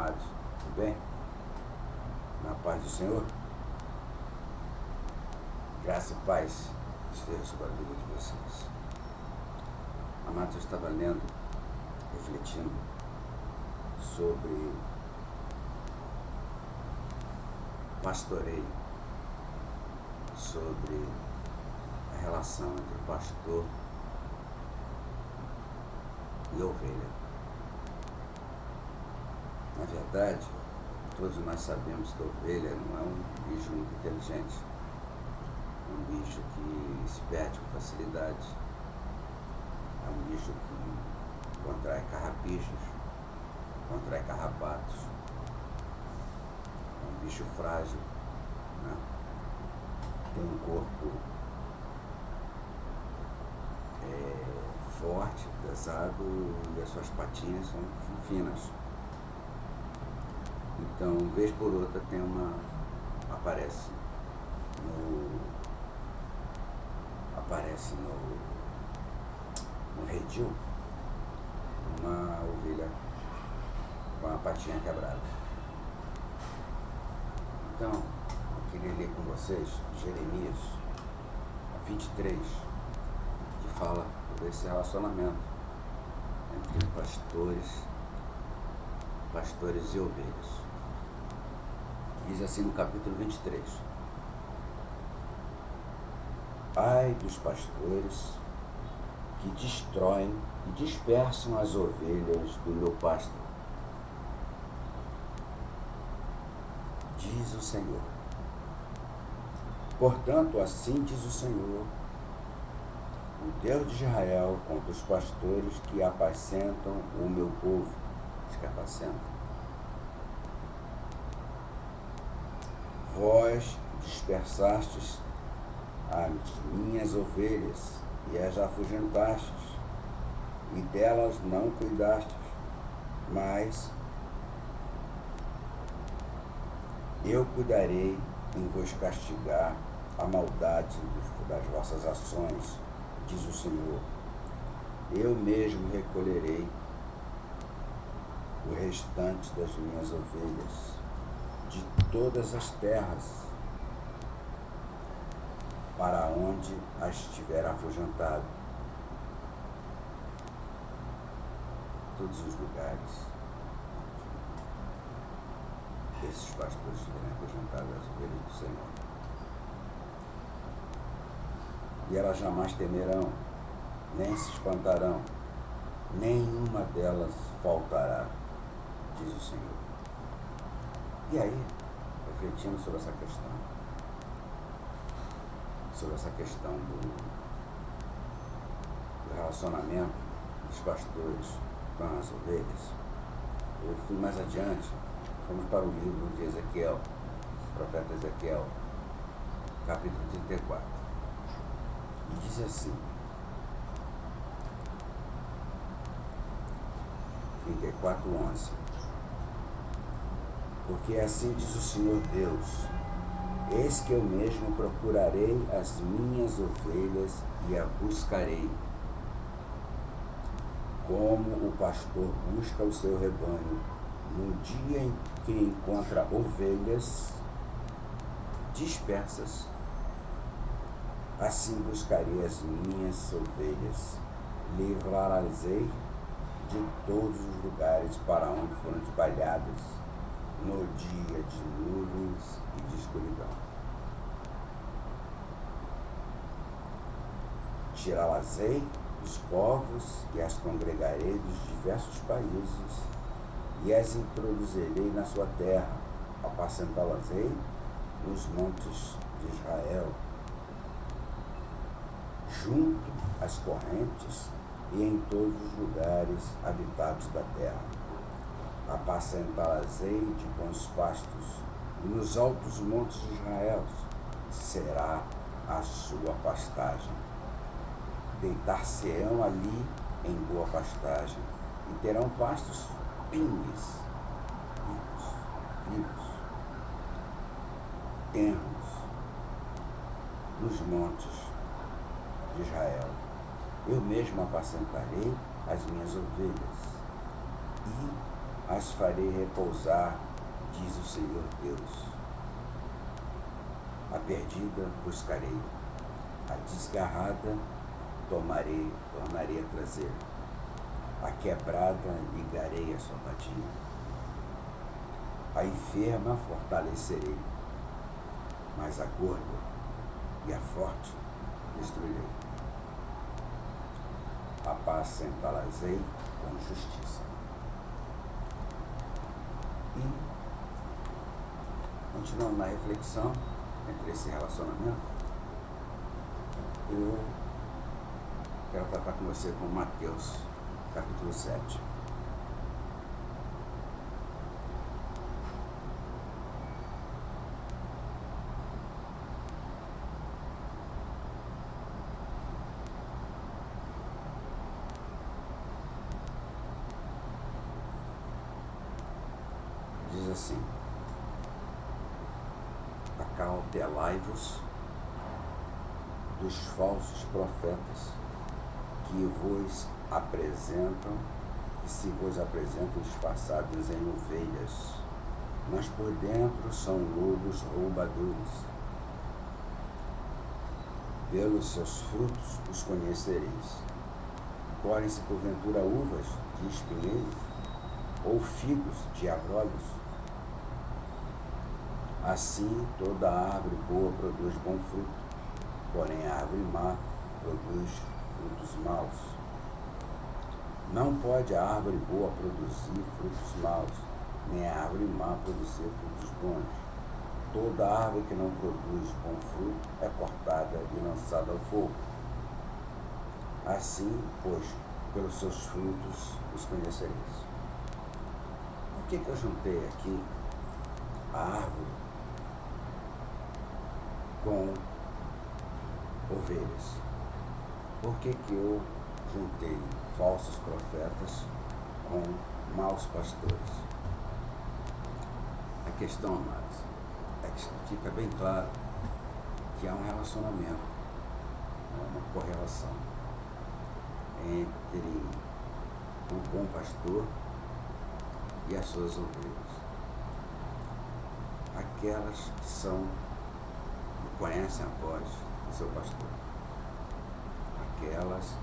amados, tudo bem? Na paz do Senhor? Graça e paz esteja sobre a vida de vocês. Amados, eu estava lendo, refletindo sobre pastoreio, sobre a relação entre pastor e ovelha. Na verdade, todos nós sabemos que a ovelha não é um bicho muito inteligente, é um bicho que se perde com facilidade, é um bicho que contrai carrapichos, contrai carrapatos, é um bicho frágil, né? Tem um corpo forte, pesado, e as suas patinhas são finas. Então, vez por outra, aparece no redil uma ovelha com a patinha quebrada. Então, eu queria ler com vocês Jeremias 23, que fala desse relacionamento entre pastores e ovelhas. Diz assim no capítulo 23: Ai dos pastores que destroem e dispersam as ovelhas do meu pasto, diz o Senhor. Portanto, assim diz o Senhor, o Deus de Israel, contra os pastores que apacentam o meu povo, os que apacentam. Vós dispersastes as minhas ovelhas e as afugentastes, e delas não cuidastes, mas eu cuidarei em vos castigar a maldade das vossas ações, diz o Senhor. Eu mesmo recolherei o restante das minhas ovelhas de todas as terras, para onde as tiver afugentado. Todos os lugares esses pastores tiverem afugentado as ovelhas do Senhor. E elas jamais temerão, nem se espantarão, nenhuma delas faltará, diz o Senhor. E aí, refletindo sobre essa questão do relacionamento dos pastores com as ovelhas, eu fui mais adiante, fomos para o livro de Ezequiel, profeta Ezequiel, capítulo 34, e diz assim, 34:11: Porque assim diz o Senhor Deus, eis que eu mesmo procurarei as minhas ovelhas e a buscarei, como o pastor busca o seu rebanho no dia em que encontra ovelhas dispersas. Assim buscarei as minhas ovelhas, livrá-las-ei de todos os lugares para onde foram espalhadas no dia de nuvens e de escuridão. Tirá-las-ei dos povos e as congregarei dos diversos países e as introduzirei na sua terra, apacentá-las-ei nos montes de Israel, junto às correntes e em todos os lugares habitados da terra. Apacentá-las-ei de bons pastos, e nos altos montes de Israel será a sua pastagem. Deitar-se-ão ali em boa pastagem, e terão pastos pingues, vivos, tenros, nos montes de Israel. Eu mesmo apacentarei as minhas ovelhas, e as farei repousar, diz o Senhor Deus. A perdida buscarei, a desgarrada tornarei a trazer, a quebrada ligarei a sua patinha, a enferma fortalecerei, mas a gorda e a forte destruirei. Apacentá-las-ei com justiça. E, continuando na reflexão entre esse relacionamento, eu quero tratar com você com Mateus, capítulo 7. Diz assim: acautelai-vos dos falsos profetas que se vos apresentam disfarçados em ovelhas, mas por dentro são lobos roubadores. Pelos seus frutos os conhecereis. Colhem-se porventura uvas de espinheiros ou figos de abrolhos? Assim toda árvore boa produz bom fruto, porém a árvore má produz frutos maus. Não pode a árvore boa produzir frutos maus, nem a árvore má produzir frutos bons. Toda árvore que não produz bom fruto é cortada e lançada ao fogo. Assim, pois, pelos seus frutos os conhecereis. Por que eu juntei aqui a árvore com ovelhas? Por que eu juntei falsos profetas com maus pastores? A questão, amados, é que fica bem claro que há um relacionamento, uma correlação entre o bom pastor e as suas ovelhas. Aquelas que são e conhecem a voz do seu pastor. Aquelas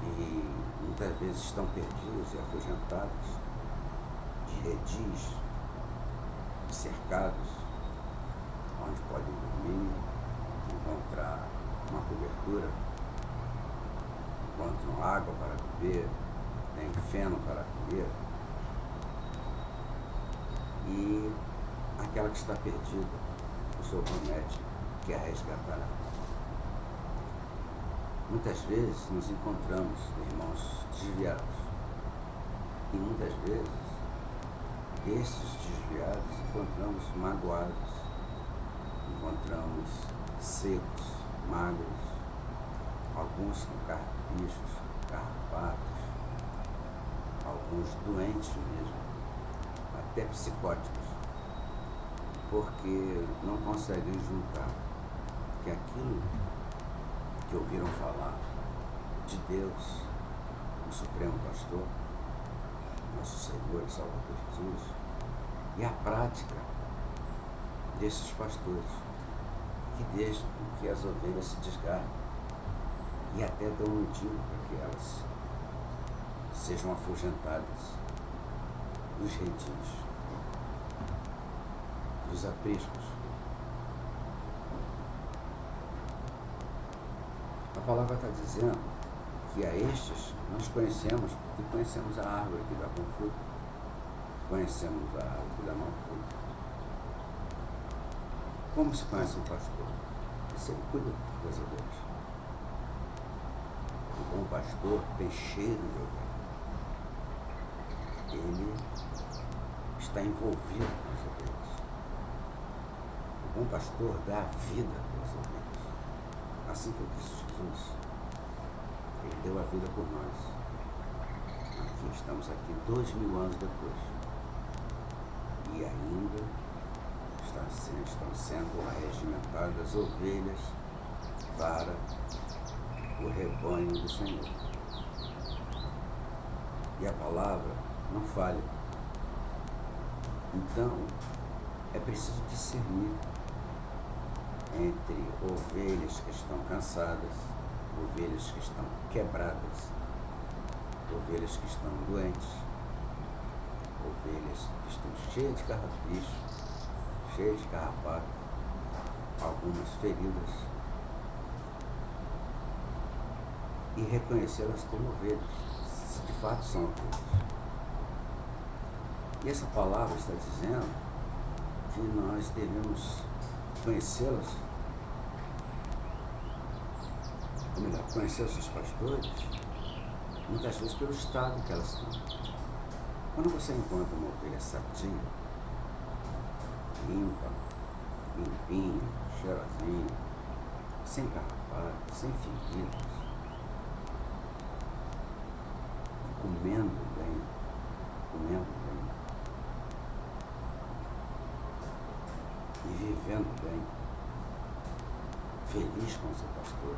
que muitas vezes estão perdidas e afugentadas, de redis, cercados, onde podem dormir, encontrar uma cobertura, encontram água para beber, tem feno para comer. E aquela que está perdida, o Senhor promete que a resgatará. Muitas vezes nos encontramos irmãos desviados. E muitas vezes, desses desviados, encontramos magoados, encontramos secos, magros, alguns com carrapichos, carrapatos, alguns doentes mesmo, até psicóticos, porque não conseguem juntar que aquilo que ouviram falar de Deus, o Supremo Pastor, nosso Senhor e Salvador Jesus, e a prática desses pastores, que deixam que as ovelhas se desgarrem e até dão motivo para que elas sejam afugentadas dos redis, dos apriscos. A palavra está dizendo que a estes nós conhecemos, porque conhecemos a árvore que dá bom fruto, conhecemos a árvore que dá mau fruto. Como se conhece um pastor? Se ele cuida das ovelhas. O bom pastor tem cheiro de ovelha. Ele está envolvido com as ovelhas. O bom pastor dá a vida pelas ovelhas. Assim foi Cristo Jesus. Ele deu a vida por nós. Aqui estamos aqui 2000 anos depois. E ainda estão sendo arregimentadas ovelhas para o rebanho do Senhor. E a palavra não falha. Então, é preciso discernir entre ovelhas que estão cansadas, ovelhas que estão quebradas, ovelhas que estão doentes, ovelhas que estão cheias de carrapicho, cheias de carrapato, algumas feridas, e reconhecê-las como ovelhas, se de fato são ovelhas. E essa palavra está dizendo que nós devemos conhecê-las, ou melhor, conhecer os seus pastores, muitas vezes pelo estado que elas estão. Quando você encontra uma ovelha sadia, limpa, limpinha, cheirosinha, sem carrapato, sem feridas, comendo bem, e vivendo bem, feliz com o seu pastor,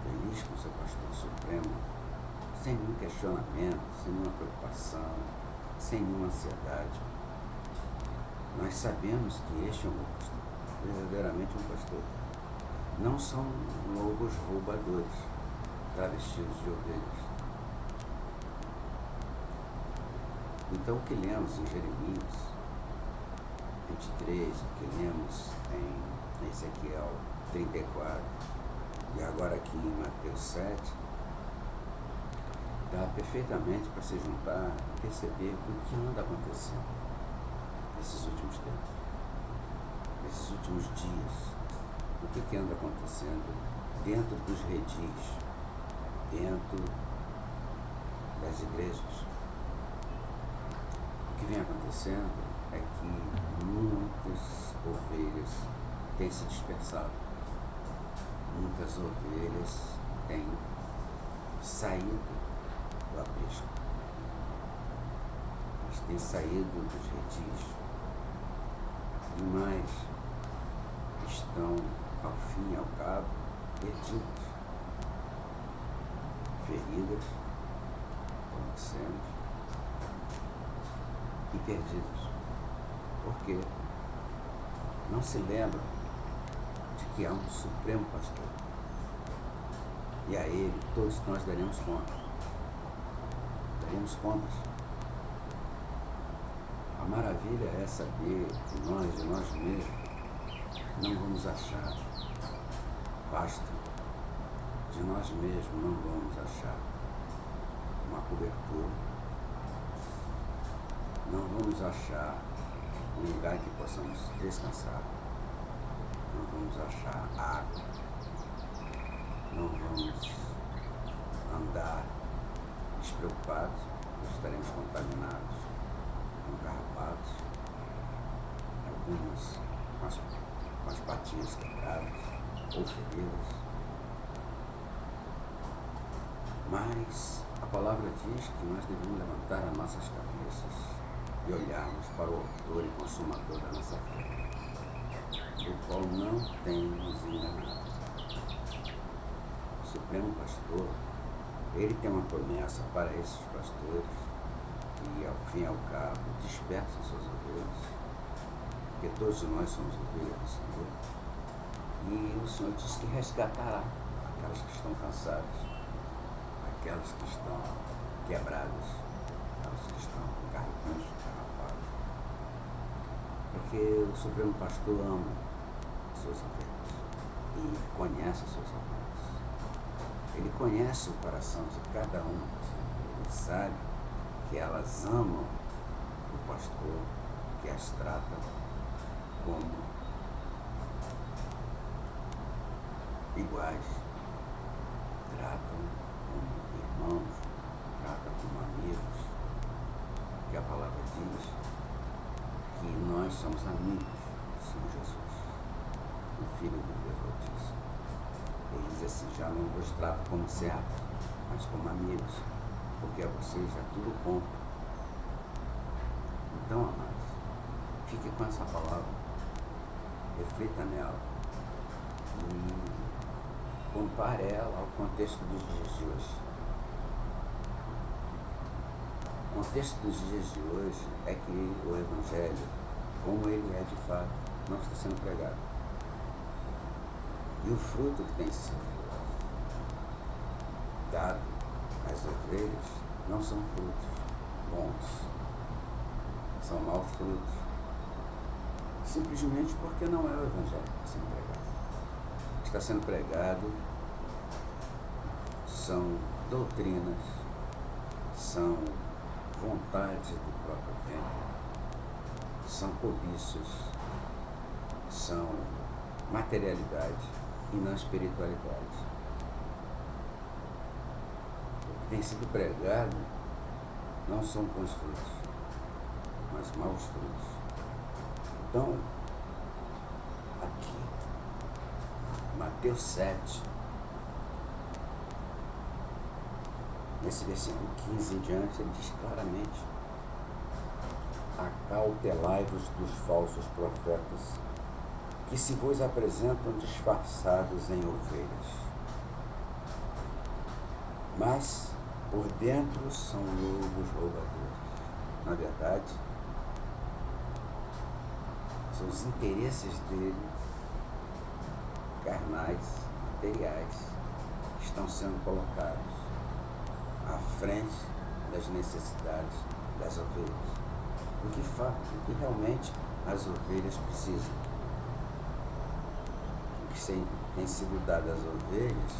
feliz com o seu pastor supremo, sem nenhum questionamento, sem nenhuma preocupação, sem nenhuma ansiedade. Nós sabemos que este é um bom pastor, verdadeiramente um pastor. Não são lobos roubadores, travestidos de ovelhas. Então, o que lemos em Jeremias 23, o que lemos em Ezequiel 34 e agora aqui em Mateus 7, dá perfeitamente para se juntar e perceber o que anda acontecendo nesses últimos tempos, nesses últimos dias, o que anda acontecendo dentro dos redis, dentro das igrejas. O que vem acontecendo é que muitas ovelhas têm se dispersado, muitas ovelhas têm saído do aprisco, elas têm saído dos redis, e mais estão, ao fim e ao cabo, perdidas, feridas, como sempre, e perdidos. Por quê? Não se lembram de que há um supremo pastor. E a ele todos nós daremos conta. Daremos contas. A maravilha é saber que nós, de nós mesmos, não vamos achar pasto. De nós mesmos não vamos achar uma cobertura. Não vamos achar um lugar em que possamos descansar. Não vamos achar água. Não vamos andar despreocupados, nós estaremos contaminados com carrapatos, algumas com as patinhas quebradas ou feridas. Mas a palavra diz que nós devemos levantar as nossas cabeças e olharmos para o autor e consumador da nossa fé, do qual não tem nos enganado. O Supremo Pastor, ele tem uma promessa para esses pastores que, ao fim e ao cabo, dispersam suas ovelhas, porque todos nós somos ovelhas do Senhor, e o Senhor diz que resgatará aquelas que estão cansadas, aquelas que estão quebradas, aquelas que estão com carrapicho, carrapato, porque o Supremo Pastor ama suas ovelhas e conhece as suas ovelhas. Ele conhece o coração de cada uma. Ele sabe que elas amam o pastor, que as trata como iguais, tratam como irmãos, tratam como amigos. Que a palavra diz que nós somos amigos do Senhor Jesus, o Filho do Deus Altíssimo. Ele diz assim: já não vos trato como servos, mas como amigos, porque a vocês já tudo compro. Então, amados, fique com essa palavra, reflita nela e compare ela ao contexto dos dias de hoje. contexto dos dias de hoje é que o Evangelho, como ele é de fato, não está sendo pregado. E o fruto que tem sido dado às ovelhas não são frutos bons, são maus frutos, simplesmente porque não é o Evangelho que está sendo pregado. O que está sendo pregado são doutrinas, são vontades do próprio ventre, são cobiços, são materialidade e não espiritualidade. O que tem sido pregado não são bons frutos, mas maus frutos. Então, aqui, Mateus 7, nesse versículo 15 em diante, ele diz claramente: acautelai-vos dos falsos profetas, que se vos apresentam disfarçados em ovelhas, mas por dentro são lobos roubadores. Na verdade, são os interesses dele, carnais, materiais, que estão sendo colocados à frente das necessidades das ovelhas, do que realmente as ovelhas precisam. O que tem sido dado às ovelhas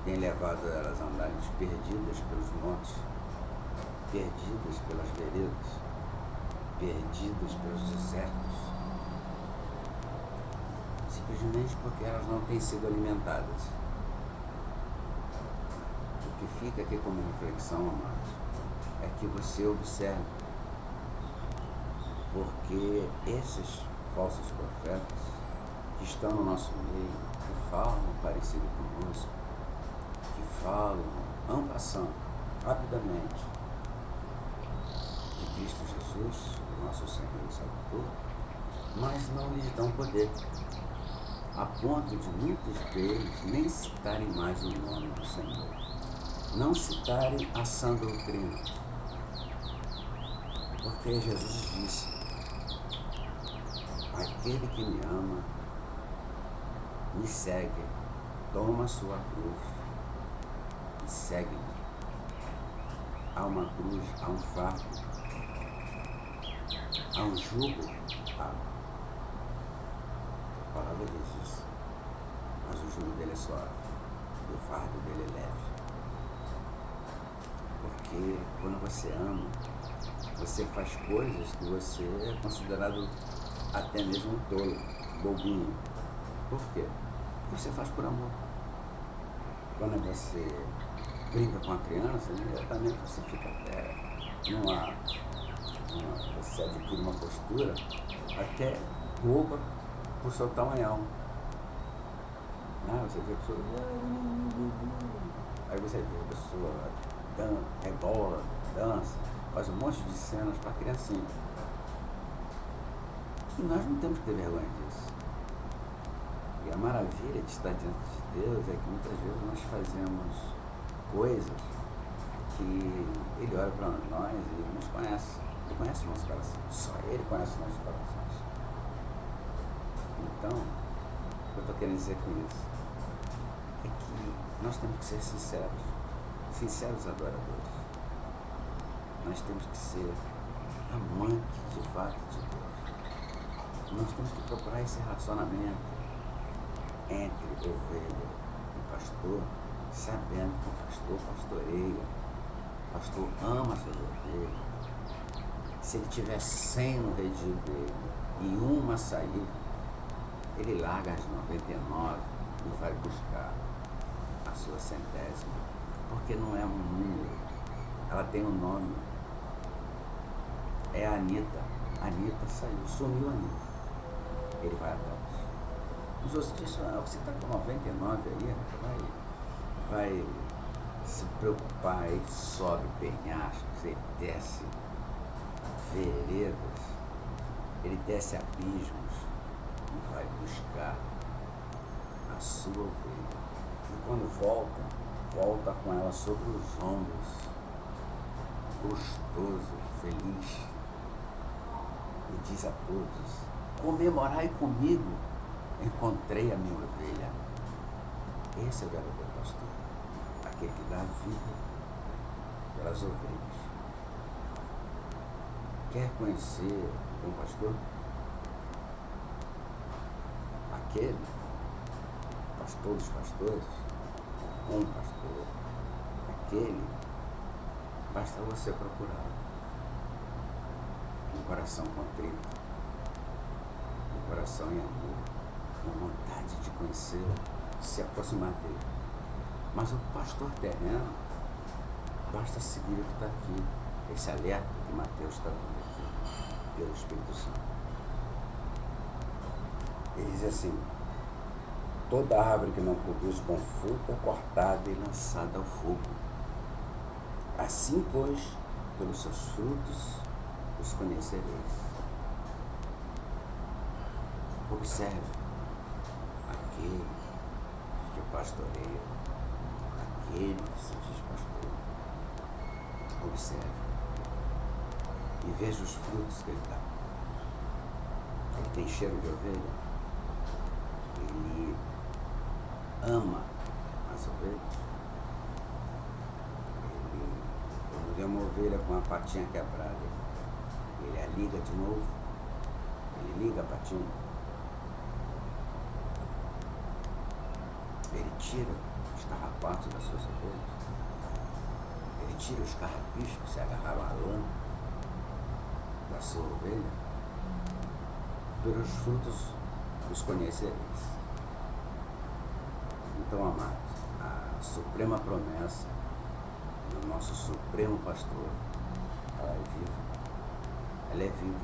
tem levado elas a andarem perdidas pelos montes, perdidas pelas veredas, perdidas pelos desertos, simplesmente porque elas não têm sido alimentadas. O que fica aqui como reflexão, amados, é que você observe, porque esses falsos profetas que estão no nosso meio, que falam parecido conosco, que falam, en passant, rapidamente, de Cristo Jesus, o nosso Senhor e Salvador, mas não lhes dão poder, a ponto de muitos deles nem citarem mais o nome do Senhor, não citarem a sã doutrina, porque Jesus disse: aquele que me ama, me segue, toma a sua cruz e segue-me. Há uma cruz, há um fardo, há um jugo, a palavra diz isso, mas o jugo dele é suave, o fardo dele é leve. Porque quando você ama, você faz coisas que você é considerado até mesmo tolo, bobinho. Por quê? Porque você faz por amor. Quando você brinca com a criança, imediatamente você fica até você adquire uma postura até boba por seu tamanhão. Você vê a pessoa, aí você vê a pessoa rebola, dança, faz um monte de cenas para criancinha. E nós não temos que ter vergonha disso. E a maravilha de estar diante de Deus é que muitas vezes nós fazemos coisas que Ele olha para nós e nos conhece. Ele conhece o nosso coração. Só Ele conhece os nossos corações. Então, o que eu estou querendo dizer com isso é que nós temos que ser sinceros adoradores. Nós temos que ser amantes de fato de Deus. Nós temos que procurar esse relacionamento entre ovelha e pastor, sabendo que o pastor pastoreia, o pastor ama suas ovelhas. Se ele tiver 100 no redil dele e uma sair, ele larga as 99 e vai buscar a sua 100ª, porque não é um número, ela tem um nome. É a Anitta. A Anitta saiu, sumiu a Anitta. Ele vai atrás. Os outros dizem: você está com 99 aí, vai se preocupar, aí sobe penhascos, ele desce veredas, ele desce abismos e vai buscar a sua ovelha. E quando volta com ela sobre os ombros. gostoso, feliz. E diz a todos: comemorai comigo, encontrei a minha ovelha. Esse é o verdadeiro pastor, aquele que dá a vida pelas ovelhas. Quer conhecer um pastor? Aquele pastor dos pastores, um pastor, aquele, basta você procurar um coração contrito, um coração em amor, uma vontade de conhecê-lo, se aproximar dele. Mas o pastor terreno, basta seguir o que está aqui, esse alerta que Mateus está dando aqui, pelo Espírito Santo. Ele diz assim: toda árvore que não produz bom fruto é cortada e lançada ao fogo. Assim, pois, pelos seus frutos os conhecereis. Observe aquele que pastoreia, aquele que se diz pastor. Observe e veja os frutos que ele dá. Ele tem cheiro de ovelha, ele ama as ovelhas. Quando vê uma ovelha com a patinha quebrada, ele a liga de novo, ele liga a patinha, ele tira os carrapatos das suas ovelhas, ele tira os carrapichos que se agarraram à lã da sua ovelha. Pelos frutos os conhecereis. Então, amados, a suprema promessa do nosso supremo pastor, ela é viva. Ela é viva.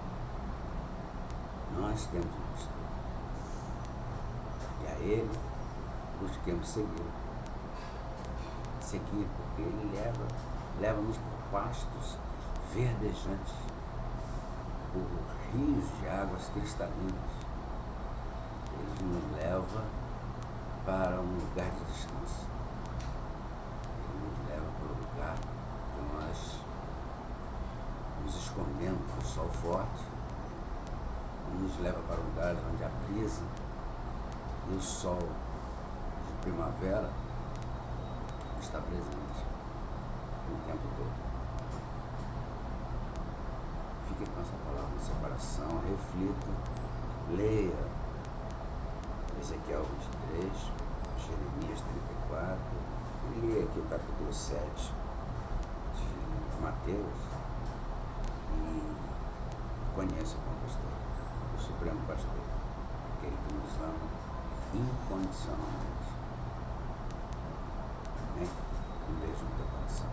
Nós temos um pastor. E a ele busquemos seguir. Seguir, porque ele leva-nos por pastos verdejantes, por rios de águas cristalinas. Ele nos leva para um lugar de descanso. Ele nos leva para o lugar que nós nos escondemos do sol forte. Ele nos leva para lugares onde a brisa e o sol de primavera está presente o tempo todo. Fique com essa palavra no seu coração, reflita, leia Ezequiel 23, Jeremias 34, e leia aqui o capítulo 7 de Mateus e conheça o bom pastor, o supremo pastor, aquele que nos ama incondicionalmente. Amém? Um beijo no teu coração.